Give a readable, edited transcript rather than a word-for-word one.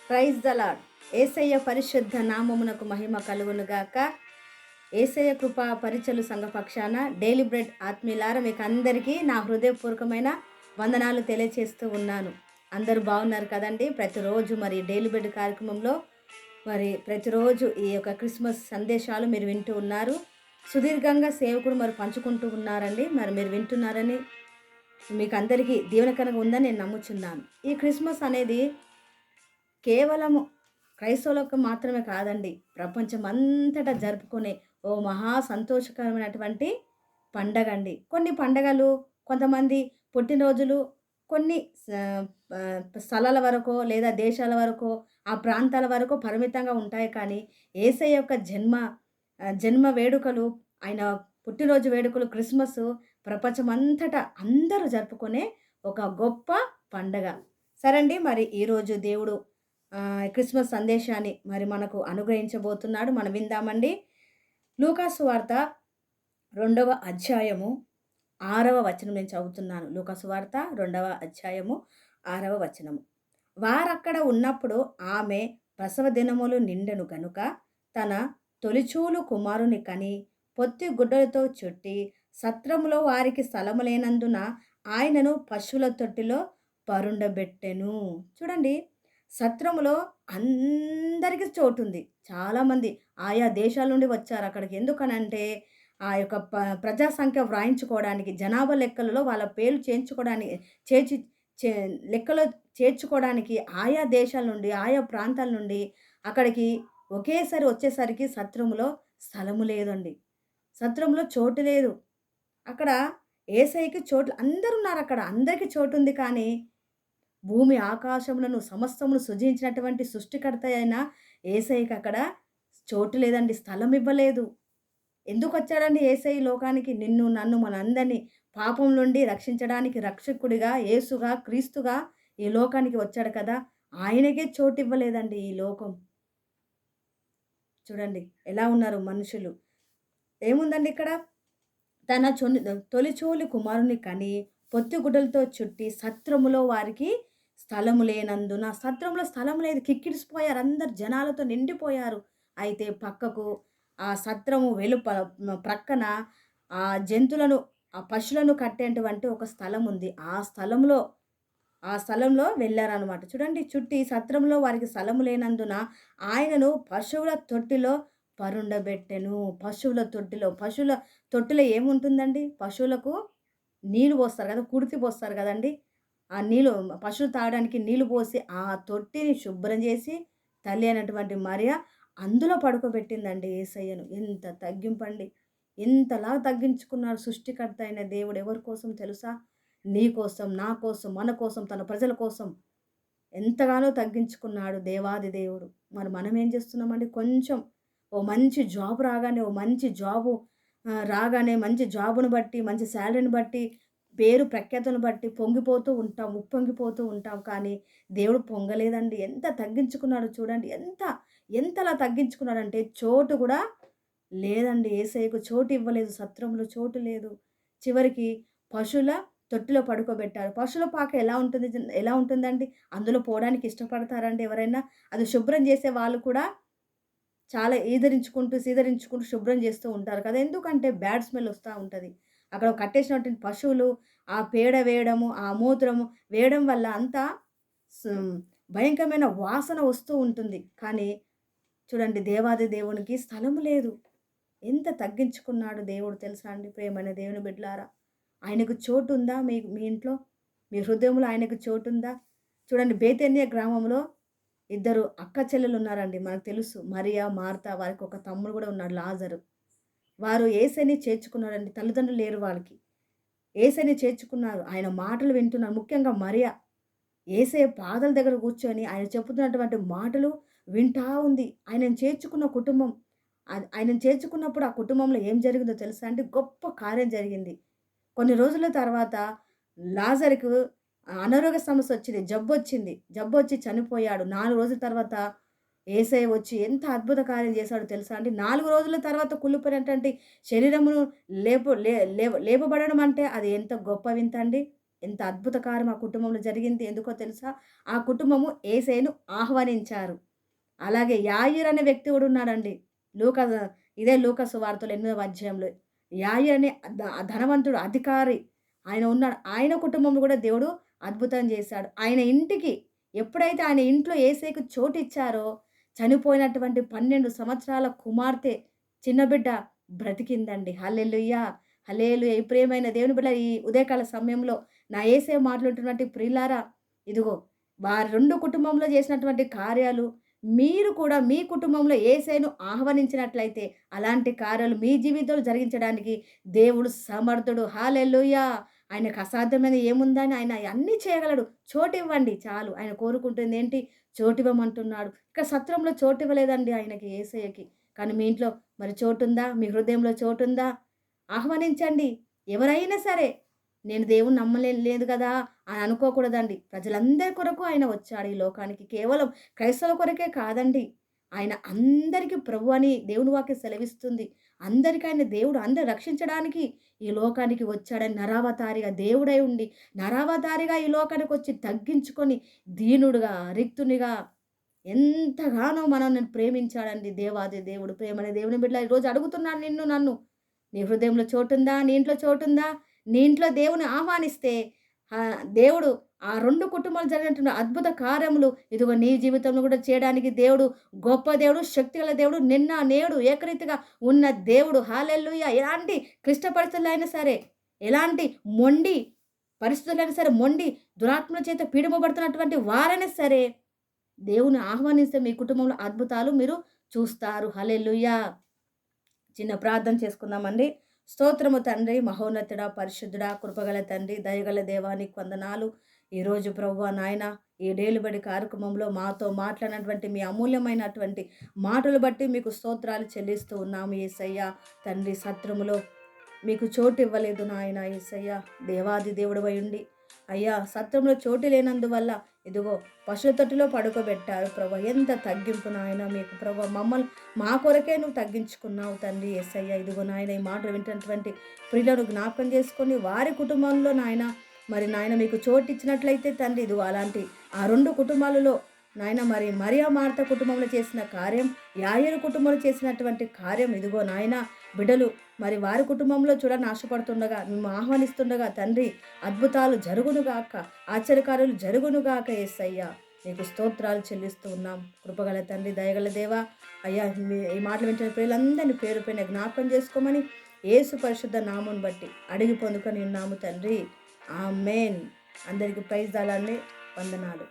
Praise the lord. యేసయ్య పరిశుద్ధ నామమునకు మహిమ కలుగునుగాక. యేసయ్య కృపా పరిచలు సంఘ పక్షాన డైలీ బ్రెడ్ ఆత్మీయులారా మీకు అందరికీ నా హృదయపూర్వకమైన వందనాలు తెలియచేస్తూ ఉన్నాను. అందరూ బాగున్నారు కదండి. ప్రతిరోజు మరి డైలీ బ్రెడ్ కార్యక్రమంలో మరి ప్రతిరోజు ఈ యొక్క క్రిస్మస్ సందేశాలు మీరు వింటూ ఉన్నారు. సుదీర్ఘంగా సేవకుడు మరి పంచుకుంటూ ఉన్నారండి. మరి మీరు వింటున్నారని మీకు అందరికీ దీవెనకరంగా ఉందని నేను నమ్ముచున్నాను. ఈ క్రిస్మస్ అనేది కేవలము క్రైస్తవులకు మాత్రమే కాదండి. ప్రపంచమంతటా జరుపుకునే ఓ మహా సంతోషకరమైనటువంటి పండగండి. కొన్ని పండగలు కొంతమంది పుట్టినరోజులు కొన్ని స్థలాల వరకో లేదా దేశాల వరకో ఆ ప్రాంతాల వరకు పరిమితంగా ఉంటాయి. కానీ యేసయ్య యొక్క జన్మ వేడుకలు, ఆయన పుట్టినరోజు వేడుకలు, క్రిస్మస్ ప్రపంచమంతటా అందరూ జరుపుకునే ఒక గొప్ప పండగ. సరే అండి, మరి ఈరోజు దేవుడు క్రిస్మస్ సందేశాన్ని మరి మనకు అనుగ్రహించబోతున్నాడు. మనం విందామండి. లూకాసు వార్త 2వ అధ్యాయము 6వ వచనం నేను చదువుతున్నాను. లూకాసు వార్త 2వ అధ్యాయము 6వ వచనము. వారక్కడ ఉన్నప్పుడు ఆమె ప్రసవ దినములు నిండెను గనుక తన తొలిచూలు కుమారుని కని పొత్తి గుడ్డలతో చుట్టి సత్రములో వారికి స్థలము లేనందున ఆయనను పశువుల తొట్టిలో పరుండబెట్టెను. చూడండి, సత్రములో అందరికీ చోటుంది. చాలామంది ఆయా దేశాల నుండి వచ్చారు అక్కడికి. ఎందుకనంటే ఆ యొక్క ప్రజా సంఖ్య వ్రాయించుకోవడానికి, జనాభా లెక్కలలో వాళ్ళ పేర్లు చేర్చుకోవడానికి చేర్చి చే లెక్కలో చేర్చుకోవడానికి ఆయా దేశాల నుండి, ఆయా ప్రాంతాల నుండి అక్కడికి ఒకేసారి వచ్చేసరికి సత్రములో స్థలము లేదండి. సత్రంలో చోటు లేదు. అక్కడ యేసయ్యకి చోటు అందరున్నారక్కడ. అందరికీ చోటుంది. కానీ భూమి ఆకాశములను సమస్తమును సృజించినటువంటి సృష్టికర్త అయిన యేసయ్యకి అక్కడ చోటు లేదండి. స్థలం ఇవ్వలేదు. ఎందుకొచ్చాడండి యేసయ్య లోకానికి? నిన్ను, నన్ను, మనందరినీ పాపం నుండి రక్షించడానికి రక్షకుడిగా, యేసుగా, క్రీస్తుగా ఈ లోకానికి వచ్చాడు కదా! ఆయనకే చోటు ఇవ్వలేదండి ఈ లోకం. చూడండి ఎలా ఉన్నారు మనుషులు. ఏముందండి ఇక్కడ? తన తొలిచూలి కుమారుని కని పొత్తిగుడ్డలతో చుట్టి సత్రములో వారికి స్థలము లేనందున, సత్రంలో స్థలం లేదు. కిక్కిరిసిపోయారు. అందరు జనాలతో నిండిపోయారు. అయితే పక్కకు ఆ సత్రము ప్రక్కన ఆ జంతువులను, ఆ పశువులను కట్టేటువంటి ఒక స్థలం ఉంది. ఆ స్థలంలో వెళ్ళారనమాట. చూడండి, చుట్టి సత్రంలో వారికి స్థలము లేనందున ఆయనను పశువుల తొట్టిలో పరుండబెట్టెను. పశువుల తొట్టిలో ఏముంటుందండి? పశువులకు నీళ్ళు పోస్తారు కదా, కుడితి పోస్తారు కదండీ! ఆ నీళ్ళు పశువులు తాగడానికి నీళ్ళు పోసి ఆ తొట్టిని శుభ్రం చేసి తల్లి అయినటువంటి మరియ అందులో పడుకోబెట్టిందండి యేసయ్యను. ఎంత తగ్గింపండి! ఎంతలా తగ్గించుకున్నాడు సృష్టికర్త అయిన దేవుడు. ఎవరి కోసం తెలుసా? నీ కోసం, నా కోసం, మన కోసం, తన ప్రజల కోసం ఎంతగానో తగ్గించుకున్నాడు దేవాది దేవుడు. మరి మనం ఏం చేస్తున్నామండి? కొంచెం ఓ మంచి జాబ్ రాగానే, మంచి జాబును బట్టి, మంచి సాలరీని బట్టి, పేరు ప్రఖ్యాతులను బట్టి పొంగిపోతూ ఉంటాం, ఉప్పొంగిపోతూ ఉంటాం. కానీ దేవుడు పొంగలేదండి. ఎంత తగ్గించుకున్నాడో చూడండి. ఎంతలా తగ్గించుకున్నాడంటే చోటు కూడా లేదండి. యేసయ్యకు చోటు ఇవ్వలేదు. సత్రంలో చోటు లేదు. చివరికి పశువుల తొట్టిలో పడుకోబెట్టారు. పశువుల పాక ఎలా ఉంటుందండి? అందులో పోవడానికి ఇష్టపడతారండి ఎవరైనా? అది శుభ్రం చేసే వాళ్ళు కూడా చాలా సీదరించుకుంటూ శుభ్రం చేస్తూ ఉంటారు కదా! ఎందుకంటే బ్యాడ్ స్మెల్ వస్తా ఉంటది. అక్కడ కట్టేసినటువంటి పశువులు ఆ పేడ వేయడము, ఆ మూత్రము వేయడం వల్ల అంతా స్ భయంకరమైన వాసన వస్తూ ఉంటుంది. కానీ చూడండి, దేవాది దేవునికి స్థలము లేదు. ఎంత తగ్గించుకున్నాడు దేవుడు తెలుసా అండి? ప్రియమైన దేవుని బిడ్డలారా, ఆయనకు చోటుందా మీ ఇంట్లో? మీ హృదయంలో ఆయనకు చోటుందా? చూడండి, బేతేనియ గ్రామంలో ఇద్దరు అక్క చెల్లెలున్నారండి. మనకు తెలుసు. మరియా, మార్తా. వారికి ఒక తమ్ముడు కూడా ఉన్నాడు, లాజరు. వారు యేసయ్యని చేర్చుకున్నారండి. తల్లిదండ్రులు లేరు వాళ్ళకి. యేసయ్యని చేర్చుకున్నారు. ఆయన మాటలు వింటున్నారు. ముఖ్యంగా మరియా యేసయ్య పాదాల దగ్గర కూర్చొని ఆయన చెప్పుతున్నటువంటి మాటలు వింటా ఉంది. ఆయనను చేర్చుకున్న కుటుంబం, ఆయనను చేర్చుకున్నప్పుడు ఆ కుటుంబంలో ఏం జరిగిందో తెలుసా అండి? గొప్ప కార్యం జరిగింది. కొన్ని రోజుల తర్వాత లాజరుకు అనారోగ్య సమస్య వచ్చింది. జబ్బొచ్చి చనిపోయాడు. 4 రోజుల తర్వాత యేసయ్య వచ్చి ఎంత అద్భుత కార్యం చేశాడో తెలుసా అండి? 4 రోజుల తర్వాత కుళ్ళిపోయినటువంటి శరీరమును లేపబడడం అంటే అది ఎంత గొప్ప వింత అండి. ఎంత అద్భుత కార్యం ఆ కుటుంబంలో జరిగింది. ఎందుకో తెలుసా? ఆ కుటుంబము యేసయ్యను ఆహ్వానించారు. అలాగే యాయీర్ అనే వ్యక్తి కూడా ఉన్నాడండి. లూకా ఇదే లూకా సువార్తలో 8వ అధ్యాయంలో. యాయీర్ అనే ధనవంతుడు అధికారి ఆయన ఉన్నాడు. ఆయన కుటుంబంలో కూడా దేవుడు అద్భుతం చేశాడు. ఆయన ఇంటికి ఎప్పుడైతే ఆయన ఇంట్లో యేసయ్యకు చోటిచ్చారో చనిపోయినటువంటి 12 సంవత్సరాల కుమార్తె చిన్న బిడ్డ బ్రతికిందండి. హల్లెలూయా! హల్లెలూయా! ఈ ప్రియమైన దేవుని బిడ్డ ఈ ఉదయకాల సమయంలో నా యేసయ్య మాటలుంటున్నటువంటి ప్రియులారా, ఇదిగో వారి 2 కుటుంబంలో చేసినటువంటి కార్యాలు మీరు కూడా మీ కుటుంబంలో యేసయ్యను ఆహ్వానించినట్లయితే అలాంటి కార్యాలు మీ జీవితంలో జరిగించడానికి దేవుడు సమర్థుడు. హల్లెలూయా! ఆయనకు అసాధ్యమైనది ఏముందని ఆయన అన్నీ చేయగలడు. చోటివ్వండి చాలు. ఆయన కోరుకుంటుందేంటి? చోటివ్వమంటున్నాడు. ఇక్కడ సత్రంలో చోటివ్వలేదండి ఆయనకి యేసయ్యకి. కానీ మీ ఇంట్లో మరి చోటుందా? మీ హృదయంలో చోటుందా? ఆహ్వానించండి. ఎవరైనా సరే నేను దేవుడిని లేదు గదా! అని అనుకోకూడదండి. ప్రజలందరి కొరకు ఆయన వచ్చాడు ఈ లోకానికి. కేవలం క్రైస్తవుల కొరకే కాదండి. ఆయన అందరికి ప్రభు అని దేవుని వాక్యం సెలవిస్తుంది. అందరికి ఆయన దేవుడు అందరిని రక్షించడానికి ఈ లోకానికి వచ్చాడని నరావతారిగా దేవుడై ఉండి, నరావతారిగా ఈ లోకానికొచ్చి తగ్గించుకొని దీనుడుగా, రిక్తునిగా ఎంతగానో మనల్ని ప్రేమించాడండి దేవాది దేవుడు. ప్రేమనే దేవుని బిడ్డలా ఈరోజు అడుగుతున్నాను నిన్ను నన్ను. నీ హృదయంలో చోటుందా? నీ ఇంట్లో చోటుందా? నీ ఇంట్లో దేవుని ఆహ్వానిస్తే దేవుడు ఆ 2 కుటుంబాలు జరిగినటువంటి అద్భుత కార్యములు ఇదిగో నీ జీవితంలో కూడా చేయడానికి దేవుడు గొప్ప దేవుడు, శక్తిగల దేవుడు, నిన్న, నేడు ఏకరీతిగా ఉన్న దేవుడు. హల్లెలూయా! ఎలాంటి క్లిష్ట పరిస్థితులైనా సరే, ఎలాంటి మొండి పరిస్థితులైనా సరే, మొండి దురాత్మల చేత పీడింపబడుతున్నటువంటి వారైనా సరే, దేవుని ఆహ్వానిస్తే మీ కుటుంబంలో అద్భుతాలు మీరు చూస్తారు. హల్లెలూయా! చిన్న ప్రార్థన చేసుకుందామండి. స్తోత్రము తండ్రి, మహోన్నతుడా, పరిశుద్ధుడా, కృపగల తండ్రి, దయగల దేవా నీకు వందనాలు. ఈరోజు ప్రభువా నాయన ఈ డేలుబడి కార్యక్రమంలో మాతో మాట్లాడినటువంటి మీ అమూల్యమైనటువంటి మాటలు బట్టి మీకు స్తోత్రాలు చెల్లిస్తూ ఉన్నాము యేసయ్య. తండ్రి సత్రములో మీకు చోటు ఇవ్వలేదు నాయన యేసయ్య. దేవాది దేవుడవై ఉండి అయ్యా సత్రంలో చోటు లేనందువల్ల ఇదిగో పశువుల తొట్టిలో పడుకోబెట్టారు ప్రభా. ఎంత తగ్గింపు నాయన మీకు ప్రభా. మమ్మల్ని మా కొరకే నువ్వు తగ్గించుకున్నావు తండ్రి యేసయ్య. ఇదిగో నాయన ఈ మాటలు వింటున్నటువంటి ప్రియులను జ్ఞాపకం చేసుకొని వారి కుటుంబంలో నాయన మరి నాయన మీకు చోటు ఇచ్చినట్లయితే తండ్రి ఇదిగో అలాంటి ఆ 2 కుటుంబాలలో నాయన మరి మరియా మార్త కుటుంబంలో చేసిన కార్యం, యాయేరు కుటుంబంలో చేసినటువంటి కార్యం ఇదిగో నాయన బిడ్డలు మరి వారి కుటుంబంలో చూడని ఆశపడుతుండగా మేము ఆహ్వానిస్తుండగా తండ్రి అద్భుతాలు జరుగునుగాక, ఆశ్చర్యకార్యాలు జరుగునుగాక యేసయ్య. నీకు స్తోత్రాలు చెల్లిస్తూ ఉన్నాం. కృపగల తండ్రి, దయగల దేవా అయ్యా ఈ మాటలు వింటున్న ప్రియులందరినీ పేరు పైన జ్ఞాపకం చేసుకోమని యేసు పరిశుద్ధ నామం బట్టి అడిగి పొందుకొని ఉన్నాము తండ్రి. ఆమేన్. అందరికీ ప్రైజ్ దాలాన్ని వందనాలు.